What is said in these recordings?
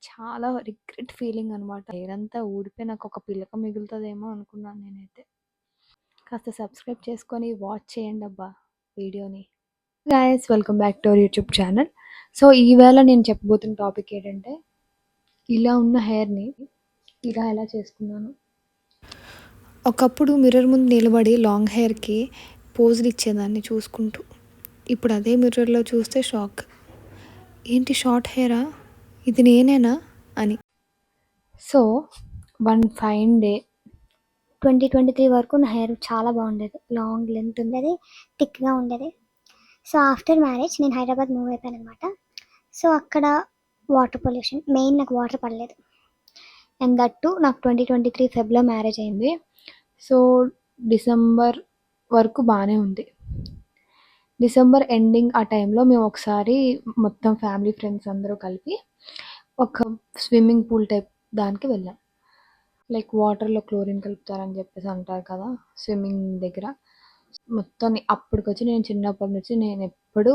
చాలా regret feeling అనమాట. Hair అంతా ఊడిపోయి నాకొక పిలక మిగులుతదేమో అనుకున్నాను నేనైతే. కాస్త సబ్స్క్రైబ్ చేసుకొని వాచ్ చేయండబ్బా వీడియోని. Guys welcome back to our YouTube channel. So ఈవేళ నేను చెప్పబోతున్న టాపిక్ ఏంటంటే, ఇలా ఉన్న హెయిర్‌ని ఇలా ఎలా చేసుకున్నాను. ఒకప్పుడు మిర్రర్ ముందు నిలబడి లాంగ్ హెయిర్‌కి పోజులు ఇచ్చేదాన్ని చూసుకుంటూ. ఇప్పుడు అదే మిర్రర్‌లో చూస్తే షాక్. ఏంటి షార్ట్ హెయిరా? ఇది నేనేనా అని. సో వన్ ఫైన్ డే 2023 వరకు నా హెయిర్ చాలా బాగుండేది. లాంగ్ లెంత్ ఉండేది, థిక్గా ఉండేది. సో ఆఫ్టర్ మ్యారేజ్ నేను హైదరాబాద్ మూవ్ అయిపోయాను అనమాట. సో అక్కడ వాటర్ పొల్యూషన్ మెయిన్, నాకు వాటర్ పడలేదు. అండ్ దట్ టు నాకు 2023 ఫెబ్లో మ్యారేజ్ అయింది. సో డిసెంబర్ వరకు బాగానే ఉంది. డిసెంబర్ ఎండింగ్ ఆ టైంలో మేము ఒకసారి మొత్తం ఫ్యామిలీ ఫ్రెండ్స్ అందరూ కలిపి ఒక స్విమ్మింగ్ పూల్ టైప్ దానికి వెళ్ళాం. లైక్ వాటర్లో క్లోరిన్ కలుపుతారని చెప్పేసి అంటారు కదా స్విమ్మింగ్ దగ్గర. మొత్తం అప్పటికొచ్చి నేను చిన్నప్పటి నుంచి నేను ఎప్పుడు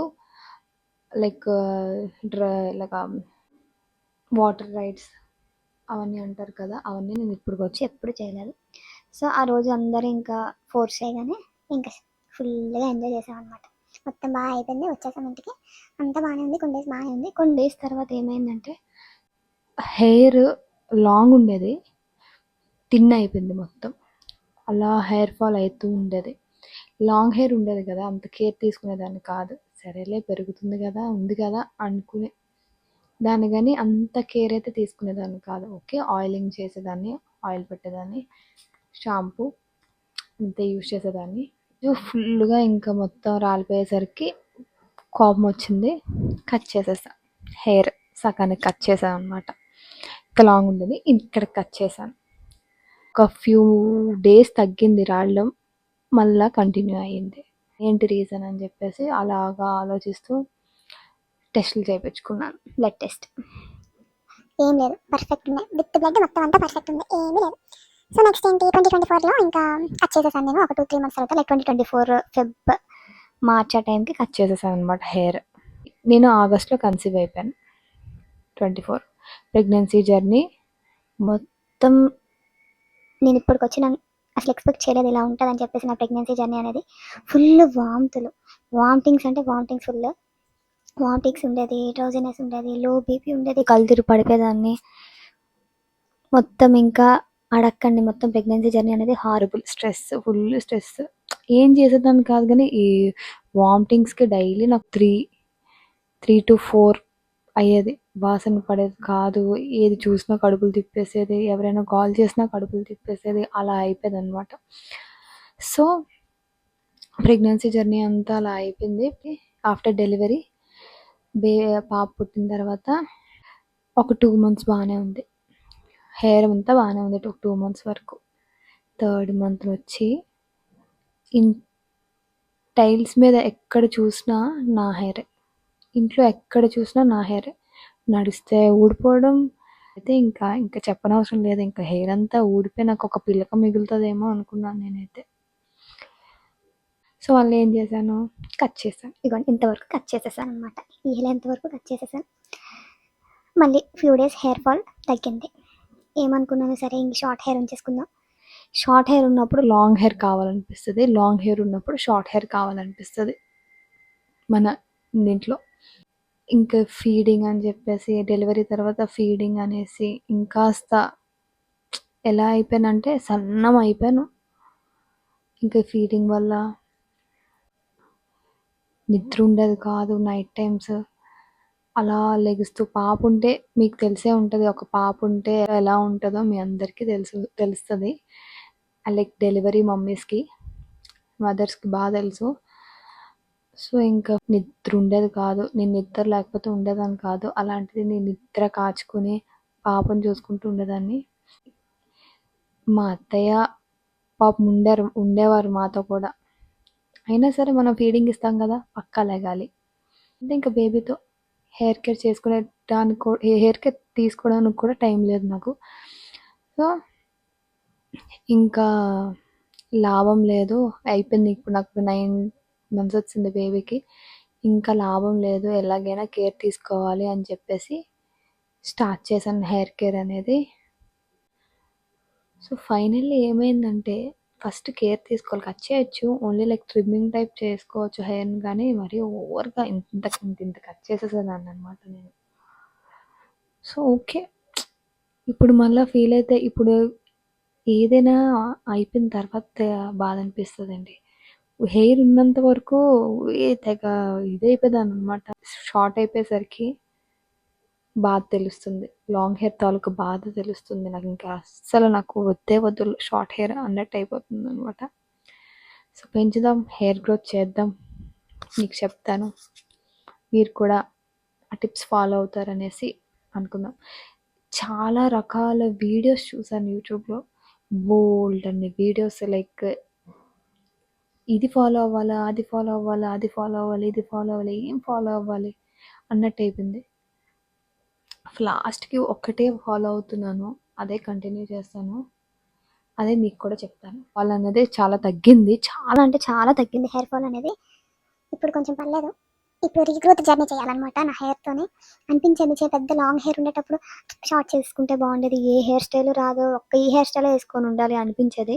లైక్ లైక్ వాటర్ రైడ్స్ అవన్నీ అంటారు కదా, అవన్నీ నేను ఇప్పటికొచ్చి ఎప్పుడు చేయలేదు. సో ఆ రోజు అందరూ ఇంకా ఫోర్స్ చేయగానే ఇంకా ఫుల్గా ఎంజాయ్ చేసాం అనమాట. మొత్తం బాగా అయిపోయింది, వచ్చేసాం ఇంటికి. అంతా బాగానే ఉంది, కొన్ని డేస్ బాగానే ఉంది. కొన్ని డేస్ తర్వాత ఏమైందంటే హెయిర్ లాంగ్ ఉండేది, థిన్ అయిపోయింది మొత్తం. అలా హెయిర్ ఫాల్ అవుతూ ఉండేది. లాంగ్ హెయిర్ ఉండేది కదా, అంత కేర్ తీసుకునేదాన్ని కాదు. సరేలే పెరుగుతుంది కదా, ఉంది కదా అనుకునే దాన్ని, కానీ అంత కేర్ అయితే తీసుకునేదాన్ని కాదు. ఓకే, ఆయిలింగ్ చేసేదాన్ని, ఆయిల్ పెట్టేదాన్ని, షాంపూ అంతే యూజ్ చేసేదాన్ని. ఫుల్గా ఇంకా మొత్తం రాలిపోయేసరికి కోపం వచ్చింది, కట్ చేసేసాను. హెయిర్ సగానికి కట్ చేశాను అనమాట. ఇంకా లాంగ్ ఉండేది, ఇక్కడ కట్ చేశాను. ఒక ఫ్యూ డేస్ తగ్గింది రావడం, మళ్ళీ కంటిన్యూ అయ్యింది. ఏంటి రీజన్ అని చెప్పేసి అలాగా ఆలోచిస్తూ టెస్టులు చేయించుకున్నాను. బ్లడ్ టెస్ట్ ఏం లేదు, పర్ఫెక్ట్ ఉన్నాయి. విత్ బ్లడ్ మొత్తం అంతా పర్ఫెక్ట్ ఉంది, ఏమీ లేదు. సో నెక్స్ట్ ఏంటి, 2024లో ఇంకా కట్ చేసేసాను నేను. ఒక 2-3 మంత్స్ తర్వాత, లైక్ 2024 ఫెబ్ మార్చ్ ఆ టైంకి కట్ చేసేసాను అనమాట హెయిర్. నేను ఆగస్ట్లో కన్సీవ్ అయిపోయాను. 24 ప్రెగ్నెన్సీ జర్నీ మొత్తం నేను ఇప్పటికొచ్చి నన్ను అసలు ఎక్స్పెక్ట్ చేయలేదు ఇలా ఉంటుందని చెప్పేసి. నా ప్రెగ్నెన్సీ జర్నీ అనేది ఫుల్ వామిటింగ్స్ అంటే వామిటింగ్స్, ఫుల్ వామిటింగ్స్ ఉండేది, డ్రౌజినెస్ ఉండేది, లో బీపీ ఉండేది, కళ్ళు తిరిగి పడిపోయేదాన్ని మొత్తం. ఇంకా అడక్కండి, మొత్తం ప్రెగ్నెన్సీ జర్నీ అనేది హారబుల్. Stress, full stress. ఏం చేసేదాన్ని కాదు, కానీ ఈ వామిటింగ్స్కి డైలీ నాకు 3 to 4 అయ్యేది. వాసన పడేది కాదు, ఏది చూసినా కడుపులు తిప్పేసేది, ఎవరైనా కాల్ చేసినా కడుపులు తిప్పేసేది, అలా అయిపోయేది అనమాట. సో ప్రెగ్నెన్సీ జర్నీ అంతా అలా అయిపోయింది. ఆఫ్టర్ డెలివరీ పాప పుట్టిన తర్వాత ఒక 2 months బాగానే ఉంది, హెయిర్ అంతా బాగానే ఉంది 2 months వరకు. 3rd month వచ్చి టైల్స్ మీద ఎక్కడ చూసినా నా హెయిరే, ఇంట్లో ఎక్కడ చూసినా నా హెయిరే. నడిస్తే ఊడిపోవడం అయితే ఇంకా చెప్పనవసరం లేదు. ఇంకా హెయిర్ అంతా ఊడిపోయి నాకు ఒక పిలక మిగులుతుందేమో అనుకున్నాను నేనైతే. సో వాళ్ళు ఏం చేశాను, కట్ చేశాను. ఇదిగోండి ఇంతవరకు కట్ చేసేసాను అనమాట. ఈ లెంత్ వరకు కట్ చేసేసాను. మళ్ళీ ఫ్యూ డేస్ హెయిర్ ఫాల్ తగ్గింది. ఏమనుకున్నాను, సరే ఇంక షార్ట్ హెయిర్ ఉంచేసుకుందాం. షార్ట్ హెయిర్ ఉన్నప్పుడు లాంగ్ హెయిర్ కావాలనిపిస్తుంది, లాంగ్ హెయిర్ ఉన్నప్పుడు షార్ట్ హెయిర్ కావాలనిపిస్తుంది మన దీంట్లో. ఇంకా ఫీడింగ్ అని చెప్పేసి, డెలివరీ తర్వాత ఫీడింగ్ అనేసి ఇంకాస్త ఎలా అయిపోయానంటే సన్నం అయిపోయాను. ఇంకా ఫీడింగ్ వల్ల నిద్ర ఉండేది కాదు నైట్ టైమ్స్. అలా లెగుస్తూ, పాప ఉంటే మీకు తెలిసే ఉంటుంది, ఒక పాప ఉంటే ఎలా ఉంటుందో మీ అందరికీ తెలుస్తుంది. లైక్ డెలివరీ మమ్మీస్కి, మదర్స్కి బాగా తెలుసు. సో ఇంకా నిద్ర ఉండేది కాదు, నేను నిద్ర లేకపోతే ఉండేదాన్ని కాదు. అలాంటిది నేను నిద్ర కాచుకుని పాపను చూసుకుంటూ ఉండేదాన్ని. మా అత్తయ్య పాపం ఉండేవారు మాతో కూడా. అయినా సరే మనం ఫీడింగ్ ఇస్తాం కదా, పక్కా లెగాలి. అంటే ఇంకా బేబీతో హెయిర్ కేర్ చేసుకునేదానికి, హెయిర్ కేర్ తీసుకోవడానికి కూడా టైం లేదు నాకు. సో ఇంకా లాభం లేదు, అయిపోయింది. ఇప్పుడు నాకు 9 months వచ్చింది బేబీకి. ఇంకా లాభం లేదు, ఎలాగైనా కేర్ తీసుకోవాలి అని చెప్పేసి స్టార్ట్ చేశాను హెయిర్ కేర్ అనేది. సో ఫైనల్లీ ఏమైందంటే ఫస్ట్ కేర్ తీసుకోవాలి. కట్ చేయొచ్చు, ఓన్లీ లైక్ ట్రిమ్మింగ్ టైప్ చేసుకోవచ్చు హెయిర్ని, కానీ మరీ ఓవర్గా ఇంత కట్ చేసేసేదాన్ని అనమాట నేను. సో ఓకే, ఇప్పుడు మళ్ళీ ఫీల్ అయితే ఇప్పుడు ఏదైనా అయిపోయిన తర్వాత బాధ అనిపిస్తుందండి. హెయిర్ ఉన్నంత వరకు తెగ ఇదైపోయేదాన్ని అనమాట. షార్ట్ అయిపోయేసరికి బాధ తెలుస్తుంది, లాంగ్ హెయిర్ తాలూకు బాధ తెలుస్తుంది నాకు. ఇంకా అస్సలు నాకు వద్దే వద్దు షార్ట్ హెయిర్ అన్నట్టు అయిపోతుంది అనమాట. సో పెంచుదాం, హెయిర్ గ్రోత్ చేద్దాం, మీకు చెప్తాను, మీరు కూడా ఆ టిప్స్ ఫాలో అవుతారనేసి అనుకుందాం. చాలా రకాల వీడియోస్ చూసాను యూట్యూబ్లో, బోల్డ్ అన్ని వీడియోస్, లైక్ ఇది ఫాలో అవ్వాలా, అది ఫాలో అవ్వాలా, అది ఫాలో అవ్వాలి, ఇది ఫాలో అవ్వాలి, ఏం ఫాలో అవ్వాలి అన్నట్టు అయిపోయింది. లాస్ట్కి ఒక్కటే ఫాలో అవుతున్నాను, అదే కంటిన్యూ చేస్తాను, అదే మీకు కూడా చెప్తాను. ఫాల్ అనేది చాలా తగ్గింది, చాలా అంటే చాలా తగ్గింది హెయిర్ ఫాల్ అనేది. ఇప్పుడు కొంచెం పర్లేదు. ఇప్పుడు రీగ్రోత్ జర్నీ చేయాలన్నమాట నా హెయిర్తోనే. అనిపించేది పెద్ద లాంగ్ హెయిర్ ఉండేటప్పుడు షార్ట్ చేసుకుంటే బాగుండేది, ఏ హెయిర్ స్టైల్ రాదు, ఈ హెయిర్ స్టైల్ వేసుకొని ఉండాలి అనిపించేది.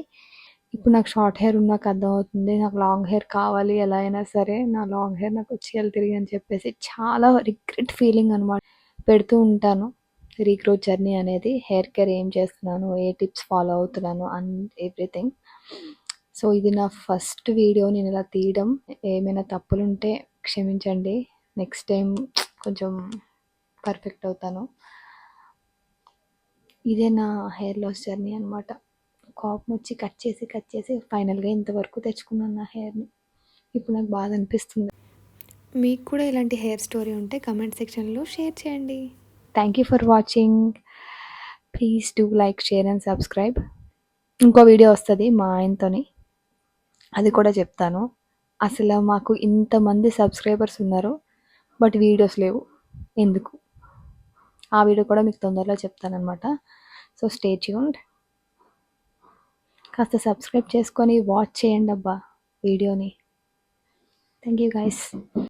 ఇప్పుడు నాకు షార్ట్ హెయిర్ ఉన్నాక అర్థమవుతుంది, నాకు లాంగ్ హెయిర్ కావాలి, ఎలా అయినా సరే నా లాంగ్ హెయిర్ నాకు వచ్చేయాలి తిరిగి అని చెప్పేసి చాలా రిగ్రెట్ ఫీలింగ్ అనమాట. పెడుతూ ఉంటాను రీగ్రోత్ జర్నీ అనేది, హెయిర్ కేర్ ఏం చేస్తున్నాను, ఏ టిప్స్ ఫాలో అవుతున్నాను అండ్ ఎవ్రీథింగ్. సో ఇది నా ఫస్ట్ వీడియో నేను ఇలా తీయడం. ఏమైనా తప్పులుంటే క్షమించండి, నెక్స్ట్ టైం కొంచెం పర్ఫెక్ట్ అవుతాను. ఇదే నా హెయిర్ లాస్ జర్నీ అనమాట. కోపం వచ్చి కట్ చేసి ఫైనల్గా ఇంతవరకు తెచ్చుకున్నాను నా హెయిర్ని. ఇప్పుడు నాకు బాధ అనిపిస్తుంది. మీకు కూడా ఇలాంటి హెయిర్ స్టోరీ ఉంటే కమెంట్ సెక్షన్లో షేర్ చేయండి. Thank you for watching. Please do like, share and subscribe. ఇంకో వీడియో వస్తుంది మా ఆయనతోని, అది కూడా చెప్తాను. అసలు మాకు ఇంతమంది సబ్స్క్రైబర్స్ ఉన్నారు బట్ వీడియోస్ లేవు, ఎందుకు? ఆ వీడియో కూడా మీకు తొందరలో చెప్తానమాట. So stay tuned. కాస్త సబ్స్క్రైబ్ చేసుకొని వాచ్ చేయండి అబ్బా వీడియోని. Thank you guys.